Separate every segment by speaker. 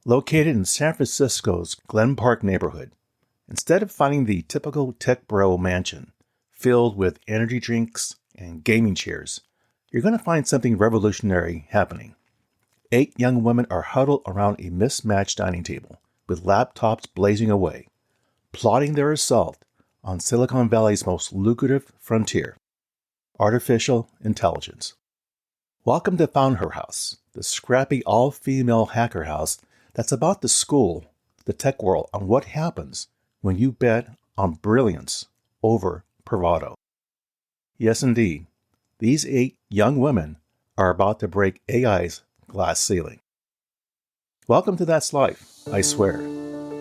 Speaker 1: Located in San Francisco's Glen Park neighborhood, instead of finding the typical tech bro mansion filled with energy drinks and gaming chairs, you're going to find something revolutionary happening. 8 young women are huddled around a mismatched dining table with laptops blazing away, plotting their assault on Silicon Valley's most lucrative frontier, artificial intelligence. Welcome to FoundHer House, the scrappy all-female hacker house that's about to school the tech world on what happens when you bet on brilliance over bravado. Yes, indeed, these 8 young women are about to break AI's glass ceiling. Welcome to That's Life, I swear.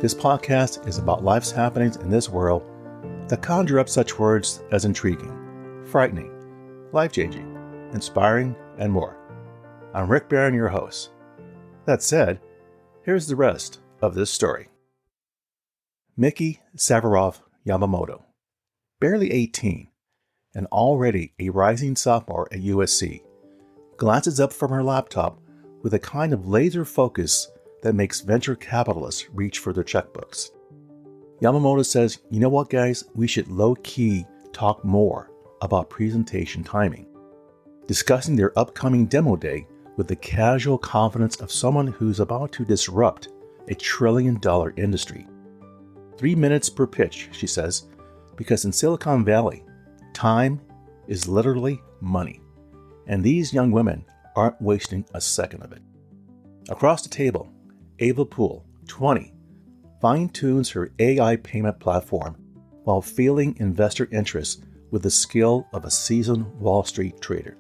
Speaker 1: This podcast is about life's happenings in this world that conjure up such words as intriguing, frightening, life-changing, inspiring, and more. I'm Rick Barron, your host. That said, here's the rest of this story. Miki Savarov Yamamoto, barely 18, and already a rising sophomore at USC, glances up from her laptop with a kind of laser focus that makes venture capitalists reach for their checkbooks. Yamamoto says, you know what guys, we should low-key talk more about presentation timing, discussing their upcoming demo day with the casual confidence of someone who's about to disrupt a $1 trillion industry. 3 minutes per pitch, she says, because in Silicon Valley, time is literally money, and these young women aren't wasting a second of it. Across the table, Ava Poole, 20, fine-tunes her AI payment platform while feeling investor interest with the skill of a seasoned Wall Street trader.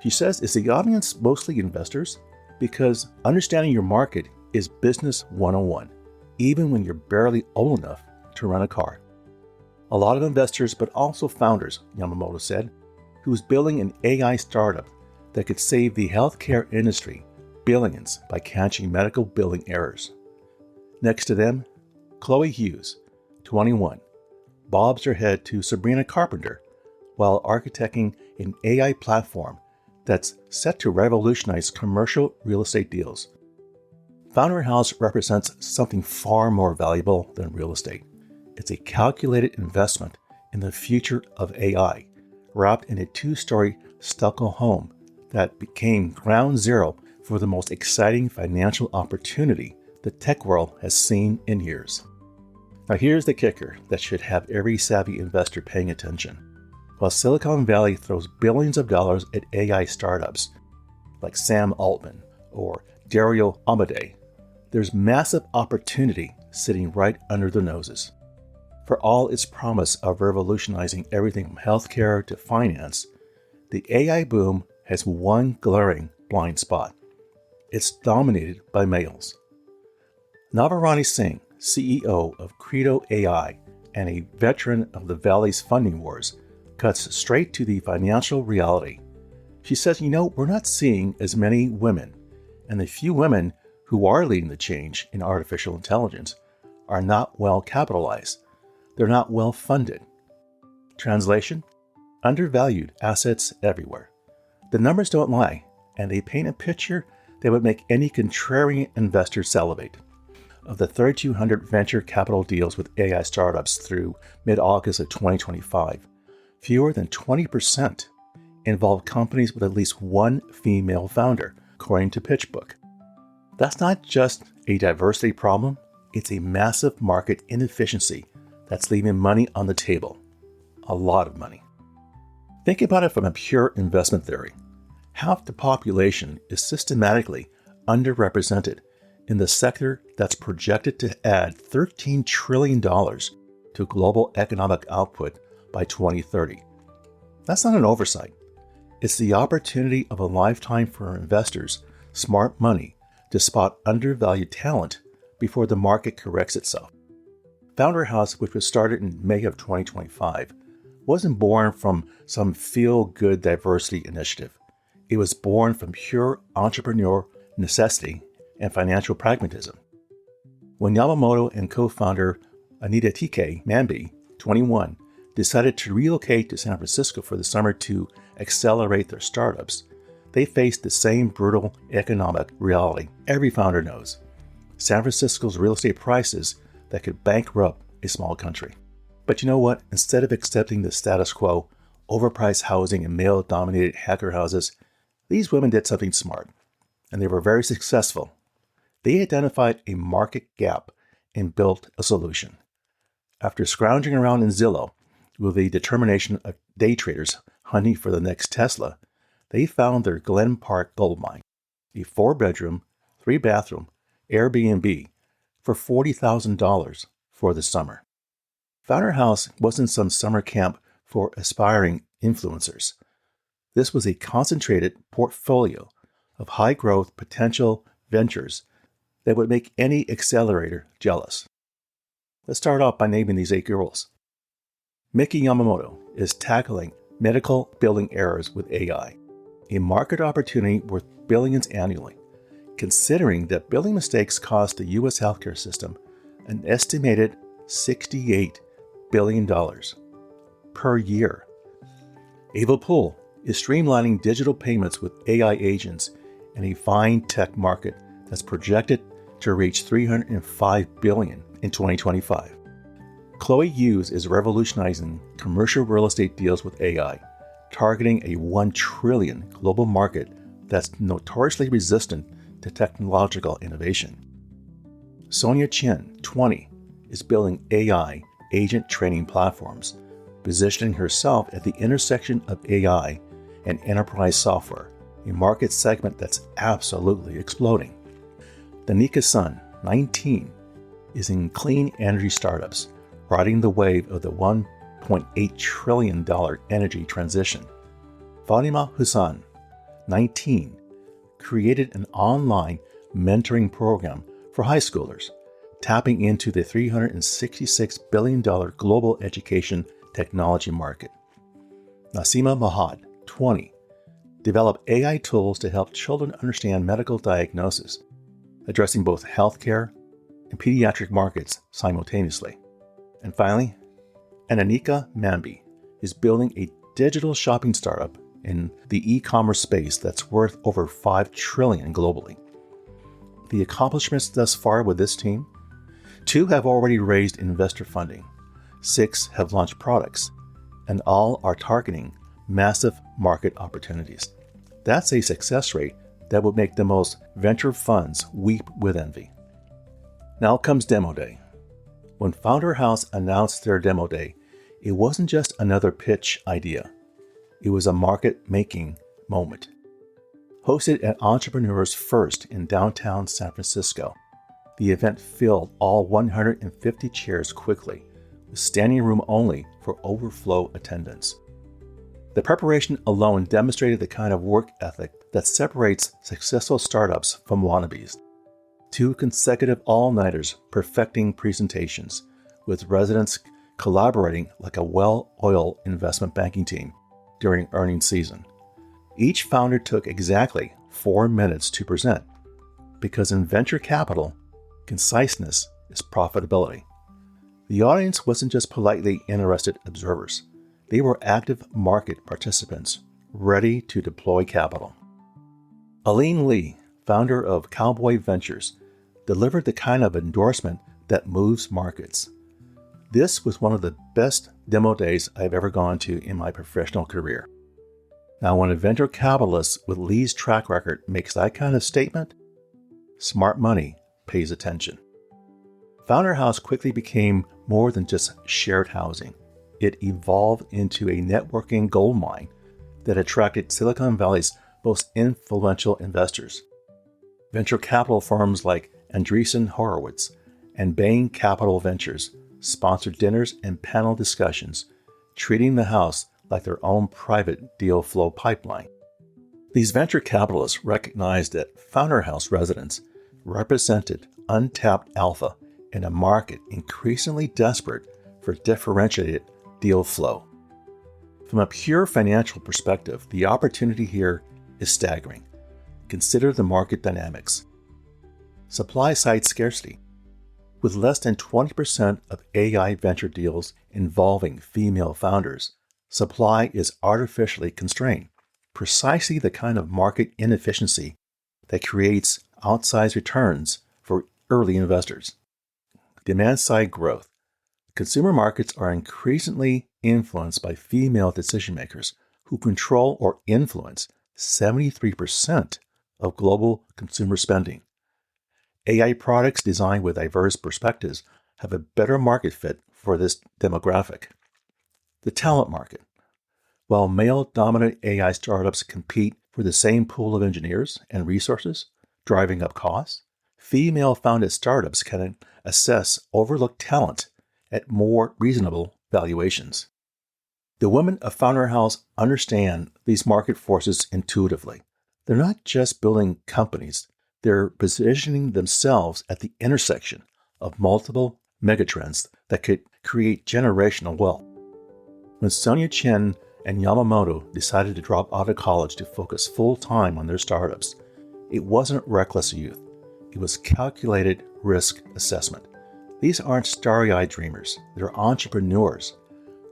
Speaker 1: She says, is the audience mostly investors? Because understanding your market is business 101, even when you're barely old enough to run a car. A lot of investors, but also founders, Yamamoto said, who's building an AI startup that could save the healthcare industry billions by catching medical billing errors. Next to them, Chloe Hughes, 21, bobs her head to Sabrina Carpenter while architecting an AI platform that's set to revolutionize commercial real estate deals. FoundHer House represents something far more valuable than real estate. It's a calculated investment in the future of AI, wrapped in a 2-story stucco home that became ground zero for the most exciting financial opportunity the tech world has seen in years. Now here's the kicker that should have every savvy investor paying attention. While Silicon Valley throws billions of dollars at AI startups like Sam Altman or Dario Amodei, there's massive opportunity sitting right under their noses. For all its promise of revolutionizing everything from healthcare to finance, the AI boom has one glaring blind spot. It's dominated by males. Navarani Singh, CEO of Credo AI and a veteran of the Valley's funding wars, cuts straight to the financial reality. She says, we're not seeing as many women, and the few women who are leading the change in artificial intelligence are not well capitalized. They're not well funded. Translation: undervalued assets everywhere. The numbers don't lie, and they paint a picture that would make any contrarian investor salivate. Of the 3,200 venture capital deals with AI startups through mid-August of 2025, fewer than 20% involve companies with at least one female founder, according to PitchBook. That's not just a diversity problem, it's a massive market inefficiency that's leaving money on the table. A lot of money. Think about it from a pure investment theory. Half the population is systematically underrepresented in the sector that's projected to add $13 trillion to global economic output by 2030. That's not an oversight. It's the opportunity of a lifetime for investors, smart money, to spot undervalued talent before the market corrects itself. FoundHer House, which was started in May of 2025, wasn't born from some feel-good diversity initiative. It was born from pure entrepreneur necessity and financial pragmatism. When Yamamoto and co-founder Anita Tike Mambi, 21, decided to relocate to San Francisco for the summer to accelerate their startups, they faced the same brutal economic reality every founder knows. San Francisco's real estate prices that could bankrupt a small country. But you know what? Instead of accepting the status quo, overpriced housing and male-dominated hacker houses, these women did something smart, and they were very successful. They identified a market gap and built a solution. After scrounging around in Zillow with the determination of day traders hunting for the next Tesla, they found their Glen Park gold mine, a 4-bedroom, 3-bathroom Airbnb for $40,000 for the summer. FoundHer House wasn't some summer camp for aspiring influencers. This was a concentrated portfolio of high-growth potential ventures that would make any accelerator jealous. Let's start off by naming these 8 girls. Miki Yamamoto is tackling medical billing errors with AI, a market opportunity worth billions annually, considering that billing mistakes cost the U.S. healthcare system an estimated $68 billion per year. Ava Poole is streamlining digital payments with AI agents in a fine tech market that's projected to reach $305 billion in 2025. Chloe Hughes is revolutionizing commercial real estate deals with AI, targeting a $1 trillion global market that's notoriously resistant to technological innovation. Sonia Chen, 20, is building AI agent training platforms, positioning herself at the intersection of AI and enterprise software, a market segment that's absolutely exploding. Danica Sun, 19, is in clean energy startups, riding the wave of the $1.8 trillion energy transition. Fatima Hussain, 19, created an online mentoring program for high schoolers, tapping into the $366 billion global education technology market. Nasima Mahad, 20, developed AI tools to help children understand medical diagnosis, addressing both healthcare and pediatric markets simultaneously. And finally, Ananika Mambi is building a digital shopping startup in the e-commerce space that's worth over $5 trillion globally. The accomplishments thus far with this team: 2 have already raised investor funding, 6 have launched products, and all are targeting massive market opportunities. That's a success rate that would make the most venture funds weep with envy. Now comes Demo Day. When FoundHer House announced their Demo Day, it wasn't just another pitch idea. It was a market-making moment. Hosted at Entrepreneurs First in downtown San Francisco, the event filled all 150 chairs quickly, with standing room only for overflow attendance. The preparation alone demonstrated the kind of work ethic that separates successful startups from wannabes. 2 consecutive all-nighters perfecting presentations, with residents collaborating like a well-oiled investment banking team during earnings season. Each founder took exactly 4 minutes to present, because in venture capital, conciseness is profitability. The audience wasn't just politely interested observers. They were active market participants, ready to deploy capital. Aline Lee, founder of Cowboy Ventures, delivered the kind of endorsement that moves markets. This was one of the best demo days I've ever gone to in my professional career. Now, when a venture capitalist with Lee's track record makes that kind of statement, smart money pays attention. FoundHer House quickly became more than just shared housing. It evolved into a networking goldmine that attracted Silicon Valley's most influential investors. Venture capital firms like Andreessen Horowitz and Bain Capital Ventures sponsored dinners and panel discussions, treating the house like their own private deal flow pipeline. These venture capitalists recognized that FoundHer House residents represented untapped alpha in a market increasingly desperate for differentiated deal flow. From a pure financial perspective, the opportunity here is staggering. Consider the market dynamics. Supply-side scarcity. With less than 20% of AI venture deals involving female founders, supply is artificially constrained, precisely the kind of market inefficiency that creates outsized returns for early investors. Demand-side growth. Consumer markets are increasingly influenced by female decision-makers who control or influence 73% of global consumer spending. AI products designed with diverse perspectives have a better market fit for this demographic. The talent market. While male-dominant AI startups compete for the same pool of engineers and resources, driving up costs, female-founded startups can assess overlooked talent at more reasonable valuations. The women of FoundHer House understand these market forces intuitively. They're not just building companies, they're positioning themselves at the intersection of multiple megatrends that could create generational wealth. When Sonia Chen and Yamamoto decided to drop out of college to focus full-time on their startups, it wasn't reckless youth. It was calculated risk assessment. These aren't starry-eyed dreamers. They're entrepreneurs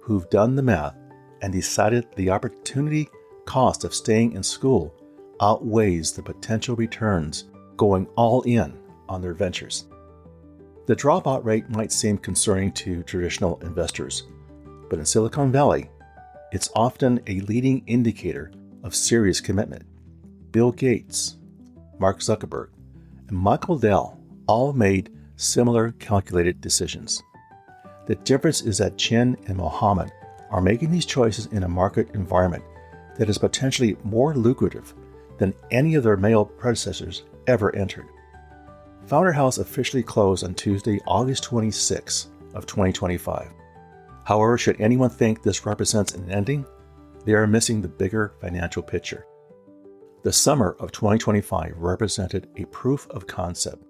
Speaker 1: who've done the math and decided the opportunity cost of staying in school outweighs the potential returns going all in on their ventures. The dropout rate might seem concerning to traditional investors, but in Silicon Valley, it's often a leading indicator of serious commitment. Bill Gates, Mark Zuckerberg, and Michael Dell all made similar calculated decisions. The difference is that Chen and Mohammed are making these choices in a market environment that is potentially more lucrative than any of their male predecessors ever entered. FoundHer House officially closed on Tuesday, August 26 of 2025. However, should anyone think this represents an ending, they are missing the bigger financial picture. The summer of 2025 represented a proof of concept,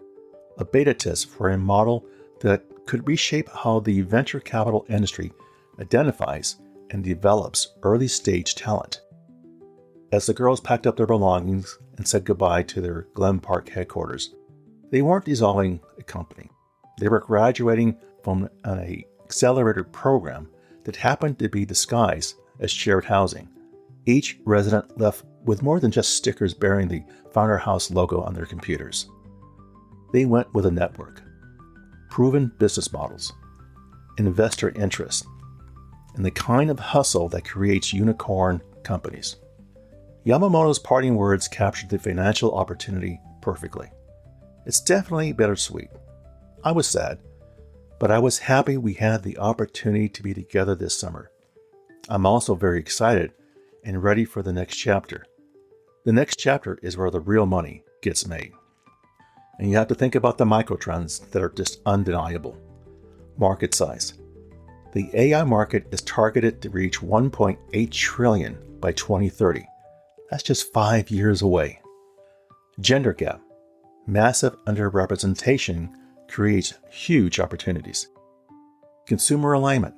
Speaker 1: a beta test for a model that could reshape how the venture capital industry identifies and develops early-stage talent. As the girls packed up their belongings and said goodbye to their Glen Park headquarters, they weren't dissolving a company. They were graduating from an accelerator program that happened to be disguised as shared housing. Each resident left with more than just stickers bearing the FoundHer House logo on their computers. They went with a network, proven business models, investor interest, and the kind of hustle that creates unicorn companies. Yamamoto's parting words captured the financial opportunity perfectly. It's definitely bittersweet. I was sad, but I was happy we had the opportunity to be together this summer. I'm also very excited and ready for the next chapter. The next chapter is where the real money gets made. And you have to think about the microtrends that are just undeniable. Market size. The AI market is targeted to reach $1.8 trillion by 2030. That's just 5 years away. Gender gap. Massive underrepresentation creates huge opportunities. Consumer alignment.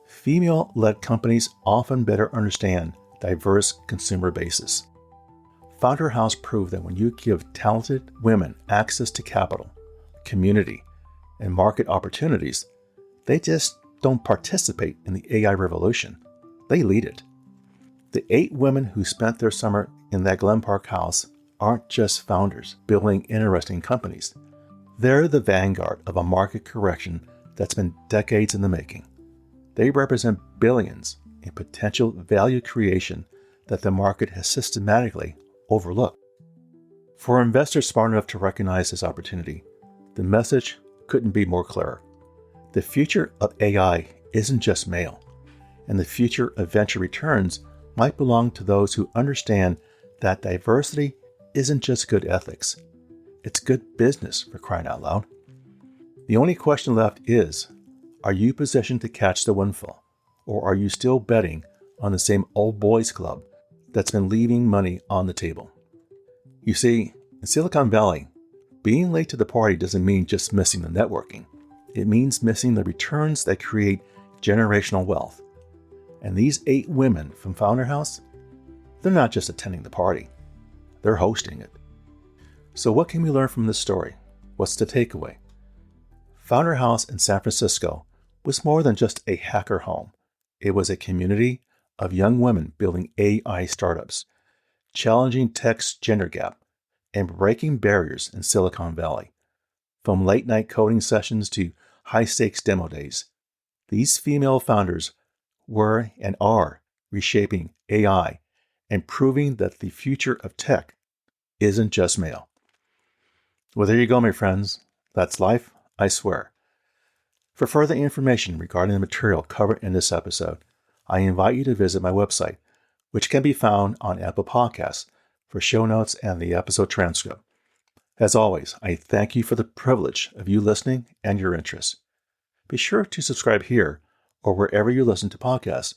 Speaker 1: Female-led companies often better understand diverse consumer bases. FoundHer House proved that when you give talented women access to capital, community, and market opportunities, they just don't participate in the AI revolution. They lead it. The 8 women who spent their summer in that Glen Park house aren't just founders building interesting companies. They're the vanguard of a market correction that's been decades in the making. They represent billions in potential value creation that the market has systematically overlooked. For investors smart enough to recognize this opportunity, the message couldn't be more clear. The future of AI isn't just male, and the future of venture returns might belong to those who understand that diversity isn't just good ethics. It's good business, for crying out loud. The only question left is, are you positioned to catch the windfall, or are you still betting on the same old boys club that's been leaving money on the table? You see, in Silicon Valley, being late to the party doesn't mean just missing the networking. It means missing the returns that create generational wealth. And these 8 women from FoundHer House, they're not just attending the party, they're hosting it. So what can we learn from this story? What's the takeaway? FoundHer House in San Francisco was more than just a hacker home. It was a community of young women building AI startups, challenging tech's gender gap, and breaking barriers in Silicon Valley. From late-night coding sessions to high-stakes demo days, these female founders were and are reshaping AI and proving that the future of tech isn't just male. Well, there you go, my friends. That's life, I swear. For further information regarding the material covered in this episode, I invite you to visit my website, which can be found on Apple Podcasts, for show notes and the episode transcript. As always, I thank you for the privilege of you listening and your interest. Be sure to subscribe here or wherever you listen to podcasts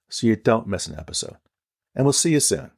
Speaker 1: so you don't miss an episode. And we'll see you soon.